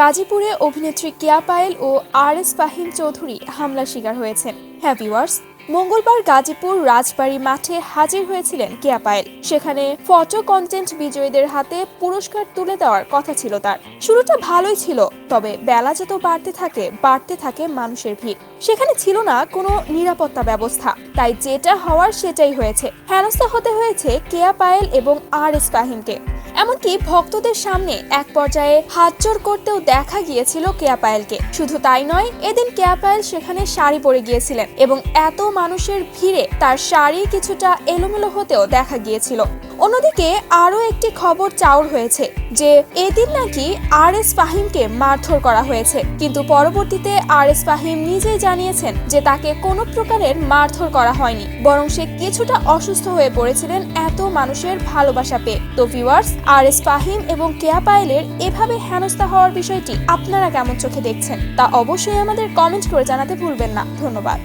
গাজীপুরে অভিনেত্রী কেয়া পায়েল ও আর.এস. ফাহিম চৌধুরী হামলার শিকার হয়েছেন। ভিউয়ার্স, মঙ্গলবার গাজীপুর রাজবাড়ী মাঠে হাজির হয়েছিলেন কেয়া পায়েল। সেখানে ফটো কন্টেন্ট বিজয়ীদের হাতে পুরস্কার তুলে দেওয়ার কথা ছিল তার। শুরুটা ভালোই ছিল, তবে বেলা যত বাড়তে থাকে মানুষের ভিড়। সেখানে ছিল না কোনো নিরাপত্তা ব্যবস্থা, তাই যেটা হওয়ার সেটাই হয়েছে। হেনস্থা হতে হয়েছে কেয়া পায়েল এবং আর.এস. ফাহিমকে। এমনকি ভক্তদের সামনে এক পর্যায়ে হাতজোড় করতেও দেখা গিয়েছিল কেয়া পায়েলকে। শুধু তাই নয়, এদিন কেয়া পায়েল সেখানে শাড়ি পরে গিয়েছিলেন এবং এত মানুষের ভিড়ে তার শাড়ি কিছুটা এলোমেলো হতেও দেখা গিয়েছিল। অন্যদিকে আরও একটি খবর চাউর হয়েছে যে এদিন নাকি আর.এস. ফাহিমকে মারধর করা হয়েছে, কিন্তু পরবর্তীতে আর.এস. ফাহিম নিজেই জানিয়েছেন যে তাকে কোনো প্রকারের মারধর করা হয়নি, বরং সে কিছুটা অসুস্থ হয়ে পড়েছিলেন এত মানুষের ভালোবাসা পেয়ে। তো ভিউয়ার্স, আর.এস. ফাহিম এবং কেয়া পায়েলের এভাবে হেনস্থা হওয়ার বিষয়টি আপনারা কেমন চোখে দেখছেন তা অবশ্যই আমাদের কমেন্ট করে জানাতে ভুলবেন না। ধন্যবাদ।